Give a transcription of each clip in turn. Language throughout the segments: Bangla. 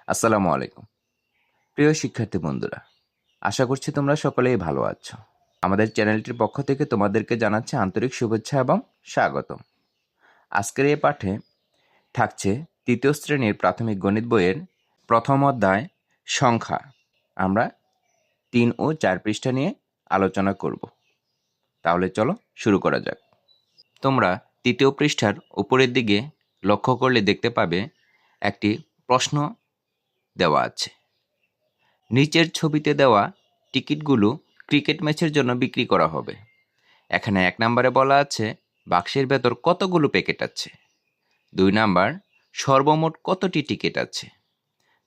আসসালামু আলাইকুম। প্রিয় শিক্ষার্থী বন্ধুরা, আশা করছি তোমরা সকলেই ভালো আছো। আমাদের চ্যানেলটির পক্ষ থেকে তোমাদেরকে জানাচ্ছি আন্তরিক শুভেচ্ছা এবং স্বাগতম। আজকের এই পাঠে থাকছে তৃতীয় শ্রেণীর প্রাথমিক গণিত বইয়ের প্রথম অধ্যায় সংখ্যা। আমরা ৩ ও ৪ পৃষ্ঠা নিয়ে আলোচনা করব। তাহলে চলো শুরু করা যাক। তোমরা তৃতীয় পৃষ্ঠার উপরের দিকে লক্ষ্য করলে দেখতে পাবে একটি প্রশ্ন দেওয়া আছে। নিচের ছবিতে দেওয়া টিকিটগুলো ক্রিকেট ম্যাচের জন্য বিক্রি করা হবে। এখানে ১ নম্বরে বলা আছে বাক্সের ভেতর কতগুলো প্যাকেট আছে। ২ নাম্বার, সর্বমোট কতটি টিকিট আছে।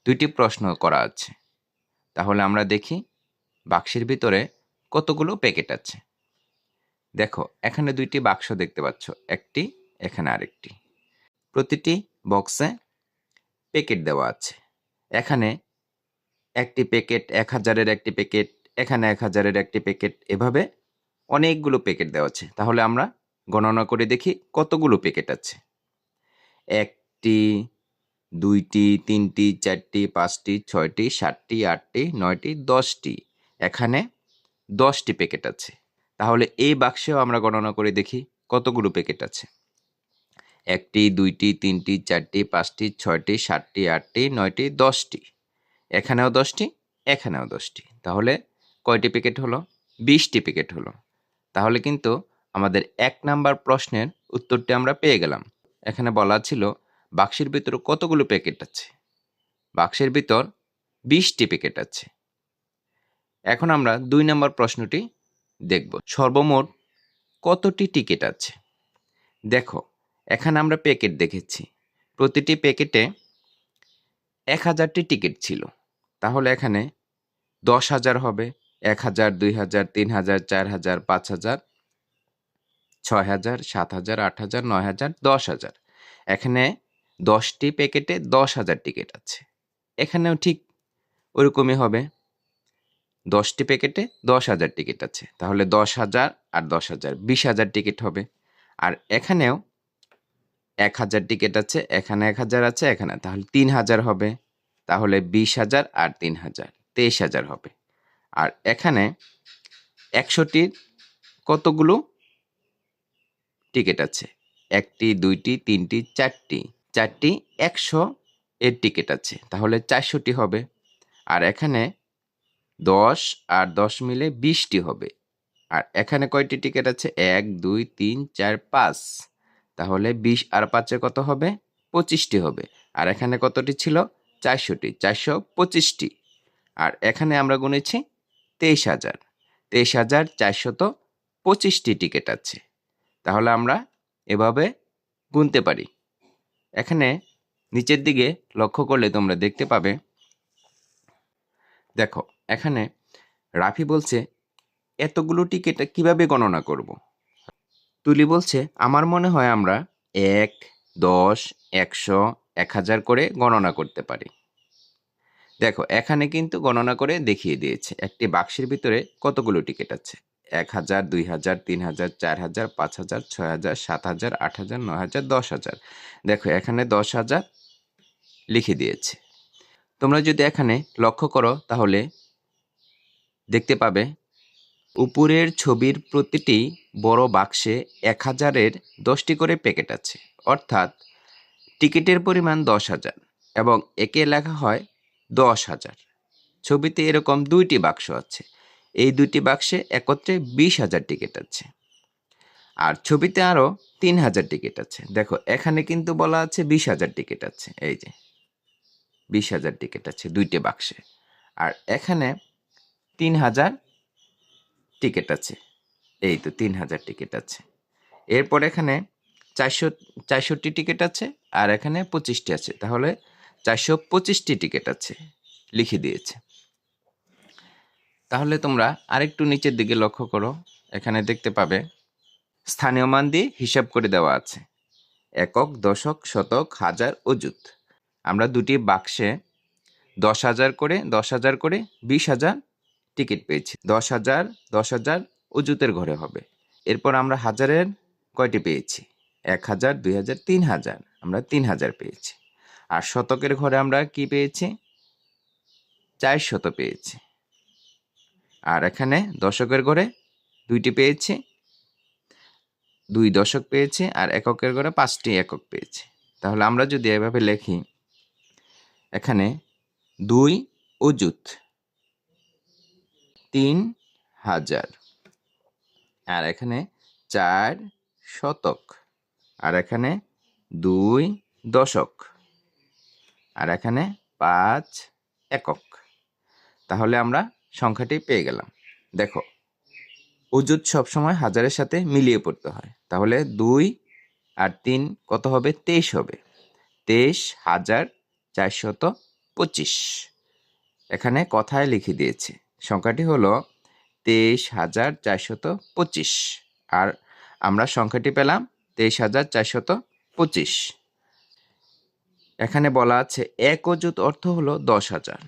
২টি প্রশ্ন করা আছে। তাহলে আমরা দেখি বাক্সের ভিতরে কতগুলো প্যাকেট আছে। দেখো, এখানে ২টি বাক্স দেখতে পাচ্ছ, একটি, এখানে আরেকটি। প্রতিটি বক্সে প্যাকেট দেওয়া আছে। এখানে একটি প্যাকেট ১,০০০-এর একটি প্যাকেট, এখানে ১,০০০-এর একটি প্যাকেট, এভাবে অনেকগুলো প্যাকেট দেওয়া আছে। তাহলে আমরা গণনা করে দেখি কতগুলো প্যাকেট আছে। ১টি, ২টি, ৩টি, ৪টি, ৫টি, ৬টি, ৭টি, ৮টি, ৯টি, ১০টি। এখানে ১০টি প্যাকেট আছে। তাহলে এই বাক্সেও আমরা গণনা করে দেখি কতগুলো প্যাকেট আছে। ১টি, ২টি, ৩টি, ৪টি, ৫টি, ৬টি, ৭টি, ৮টি, ৯টি, ১০টি। এখানেও ১০টি, এখানেও ১০টি। তাহলে কয়টি প্যাকেট হলো? ২০টি প্যাকেট হলো। তাহলে কিন্তু আমাদের ১ নাম্বার প্রশ্নের উত্তরটি আমরা পেয়ে গেলাম। এখানে বলা ছিল বাক্সের ভিতরে কতগুলো প্যাকেট আছে। বাক্সের ভিতর ২০টি প্যাকেট আছে। এখন আমরা ২ নাম্বার প্রশ্নটি দেখব। সর্বমোট কতটি টিকিট আছে? দেখো, এখানে আমরা প্যাকেট দেখেছি। প্রতিটি প্যাকেটে ১,০০০টি টিকিট ছিল। তাহলে এখানে ১০,০০০ হবে। ১,০০০, ২,০০০, ৩,০০০, ৪,০০০, ৫,০০০, ৬,০০০, ৭,০০০, ৮,০০০, ৯,০০০, ১০,০০০। এখানে ১০টি প্যাকেটে ১০,০০০ টিকিট আছে। এখানেও ঠিক ওরকমই হবে। ১০টি প্যাকেটে ১০,০০০ টিকিট আছে। তাহলে ১০,০০০ আর ১০,০০০, ২০,০০০ টিকিট হবে। আর এখানেও ১,০০০ টিকিট আছে, এখানে ১,০০০ আছে, এখানে, তাহলে ৩,০০০ হবে। তাহলে ২০,০০০ আর ৩,০০০, ২৩,০০০ হবে। আর এখানে ১০০টির কতগুলো টিকিট আছে? ১টি, ২টি, ৩টি, ৪টি। ৪টি ১০০ এর টিকিট আছে। তাহলে ৪০০টি হবে। আর এখানে ১০ আর ১০ মিলে ২০টি হবে। আর এখানে কয়টি টিকিট আছে? ১, ২, ৩, ৪, ৫। তাহলে ২০ আর ৫ এ কত হবে? ২৫টি হবে। আর এখানে কতটি ছিল? ৪০০টি। ৪২৫টি। আর এখানে আমরা গুনেছি ২৩,০০০। ২৩,৪২৫টি টিকিট আছে। তাহলে আমরা এভাবে গুনতে পারি। এখানে নিচের দিকে লক্ষ্য করলে তোমরা দেখতে পাবে, দেখো, এখানে রাফি বলছে এতগুলো টিকিট কিভাবে গণনা করব? তুলি বলছে আমার মনে হয় আমরা ১, ১০, ১০০, ১,০০০ করে গণনা করতে পারি। দেখো, এখানে কিন্তু গণনা করে দেখিয়ে দিয়েছে একটি বাক্সের ভিতরে কতগুলো টিকিট আছে। ১,০০০, ২,০০০, ৩,০০০, ৪,০০০, ৫,০০০, ৬,০০০, ৭,০০০, ৮,০০০, ৯,০০০, ১০,০০০। দেখো, এখানে ১০,০০০ লিখে দিয়েছে। তোমরা যদি এখানে লক্ষ্য করো তাহলে দেখতে পাবে উপরের ছবির প্রতিটি বড় বাক্সে ১,০০০-এর ১০টি করে প্যাকেট আছে। অর্থাৎ টিকিটের পরিমাণ ১০,০০০ এবং একে লেখা হয় ১০,০০০। ছবিতে এরকম ২টি বাক্স আছে। এই ২টি বাক্সে একত্রে ২০,০০০ টিকিট আছে। আর ছবিতে আরও ৩,০০০ টিকিট আছে। দেখো, এখানে কিন্তু বলা আছে ২০,০০০ টিকিট আছে। এই যে ২০,০০০ টিকিট আছে ২টি বাক্সে। আর এখানে ৩,০০০ টিকিট আছে। এই তো ৩,০০০ টিকিট আছে। এরপর এখানে ৬৪টি টিকিট আছে আর এখানে ২৫টি আছে। তাহলে ৪২৫টি টিকিট আছে লিখে দিয়েছে। তাহলে তোমরা আরেকটু নিচের দিকে লক্ষ্য করো। এখানে দেখতে পাবে স্থানীয় মান দিয়ে হিসাব করে দেওয়া আছে। একক, দশক, শতক, হাজার, অযুত। আমরা ২টি বাক্সে ১০,০০০ করে ১০,০০০ করে ২০,০০০ টিকিট পেয়েছি। ১০,০০০, ১০,০০০ অযুতের ঘরে হবে। এরপর আমরা হাজারের কয়টি পেয়েছি? ১,০০০, ২,০০০, ৩,০০০। আমরা ৩,০০০ পেয়েছি। আর শতকের ঘরে আমরা কি পেয়েছি? 400 পেয়েছি। আর এখানে দশকের ঘরে 2টি পেয়েছি, 2 দশক পেয়েছি, আর এককের ঘরে 5টি একক পেয়েছি। তাহলে আমরা যদি এভাবে লিখি, এখানে 2 অযুত 3000, আর এখানে 4 শতক, আর এখানে 2 দশক, আর এখানে 5 একক। তাহলে আমরা সংখ্যাটি পেয়ে গেলাম। দেখো, অযুত সবসময় হাজারের সাথে মিলিয়ে পড়তে হয়। তাহলে 2 আর 3 কত হবে? 23 হবে। 23,425। এখানে কথায় লিখে দিয়েছি। সংখ্যাটি হলো 23,425। আর আমরা সংখ্যাটি পেলাম 23,425। এখানে বলা আছে এক অযুত অর্থ হলো 10,000।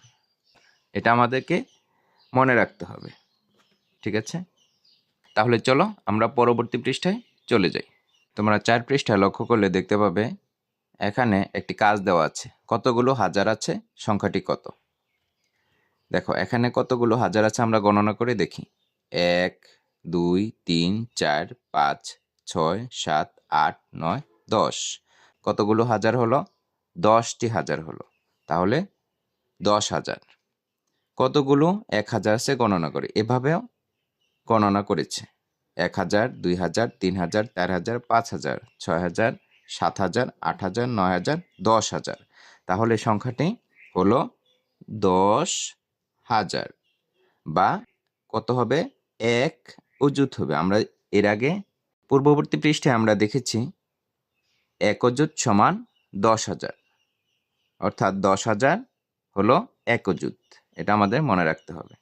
এটা আমাদেরকে মনে রাখতে হবে। ঠিক আছে? তাহলে চলো আমরা পরবর্তী পৃষ্ঠায় চলে যাই। তোমরা 4 পৃষ্ঠায় লক্ষ্য করলে দেখতে পাবে এখানে একটি কাজ দেওয়া আছে। কতগুলো হাজার আছে, সংখ্যাটি কত? দেখো, এখানে কতগুলো হাজার আছে আমরা গণনা করে দেখি। 1, 2, 3, 4, 5, 6, 7, 8, 9, 10। কতগুলো হাজার হলো? 10টি হাজার হলো। তাহলে 10,000। কতগুলো 1,000 আছে গণনা করি। এভাবেও গণনা করেছে। 1,000, 2,000, 3,000, 4,000, 5,000, 6,000, 7,000, 8,000, 9,000, 10,000। তাহলে সংখ্যাটি হলো 10,000, বা কত হবে? 1 অযুত হবে। আমরা এর আগে পূর্ববর্তী পৃষ্ঠায় আমরা দেখেছি 1 অযুত সমান 10,000, অর্থাৎ 10,000 হলো 1 অযুত। এটা আমাদের মনে রাখতে হবে।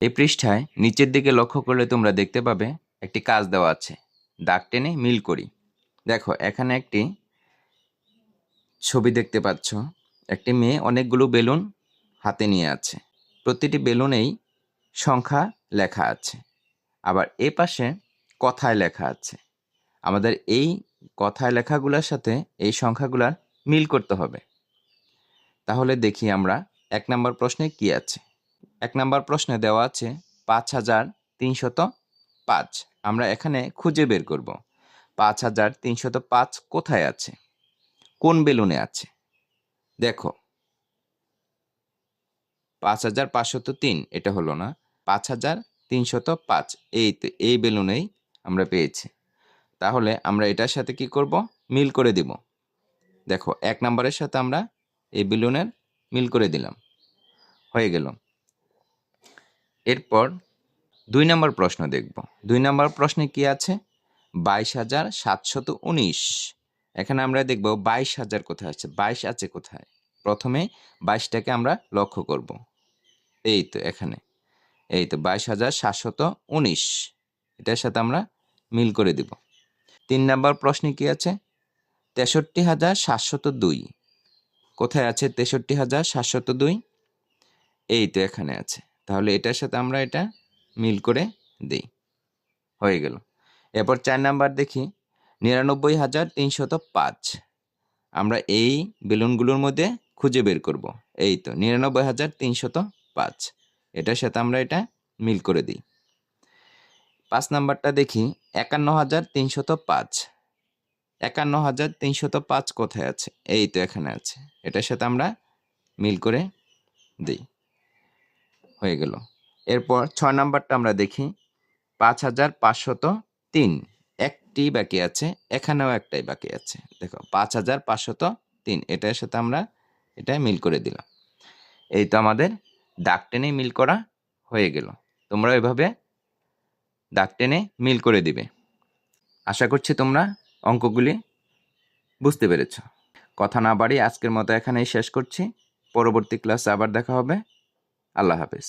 এই পৃষ্ঠায় নিচের দিকে লক্ষ্য করলে তোমরা দেখতে পাবে একটি কাজ দেওয়া আছে। দাগ টেনে মিল করি। দেখো, এখানে একটি ছবি দেখতে পাচ্ছ। একটি মেয়ে অনেকগুলো বেলুন হাতে নিয়ে আছে। প্রতিটি বেলুনেই সংখ্যা লেখা আছে। আবার এ পাশে কথায় লেখা আছে। আমাদের এই কথায় লেখাগুলোর সাথে এই সংখ্যাগুলার মিল করতে হবে। তাহলে দেখি আমরা 1 নম্বর প্রশ্নে কি আছে। 1 নম্বর প্রশ্নে দেওয়া আছে 5,305। আমরা এখানে খুঁজে বের করব 5,305 কোথায় আছে, কোন বেলুনে আছে। দেখো, 5,503 এটা হলো না, 5,305 এই তো এই বেলুনেই আমরা পেয়েছি। তাহলে আমরা এটার সাথে কি করব? মিল করে দিব। দেখো, 1 নম্বরের সাথে আমরা এই বেলুনের মিল করে দিলাম, হয়ে গেল। এরপর 2 নম্বর প্রশ্ন দেখব। 2 নম্বর প্রশ্নে কি আছে? 22,719। এখানে আমরা দেখব 22,000 কোথায় আছে, 22 আছে কোথায়। প্রথমে 22টাকে আমরা লক্ষ্য করব। এই তো এখানে, এই তো 22,719, এটার সাথে আমরা মিল করে দিব। 3 নম্বর প্রশ্নে কি আছে? 63,702 কোথায় আছে? 63,702 এই তো এখানে আছে। তাহলে এটার সাথে আমরা এটা মিল করে দিই, হয়ে গেল। এরপর 4 নাম্বার দেখি 99,305। আমরা এই বেলুনগুলোর মধ্যে খুঁজে বের করব। এই তো 99,305, এটার সাথে আমরা এটা মিল করে দিই। 5 নাম্বারটা দেখি 51,305। 51,305 কোথায় আছে? এই তো এখানে আছে। এটার সাথে আমরা মিল করে দিই, হয়ে গেল। এরপর 6 নাম্বারটা আমরা দেখি 5,503। একটি বাকি আছে, এখানেও একটাই বাকি আছে। দেখো, 5,503, এটার সাথে আমরা এটা মিল করে দিলাম। এই তো আমাদের দাগ টেনে মিল করা হয়ে গেল। তোমরা এভাবে দাগ টেনে মিল করে দিবে। আশা করছি তোমরা অঙ্কগুলি বুঝতে পেরেছ। কথা না বাড়িয়ে আজকের মতো এখানেই শেষ করছি। পরবর্তী ক্লাসে আবার দেখা হবে। আল্লাহ হাফেজ।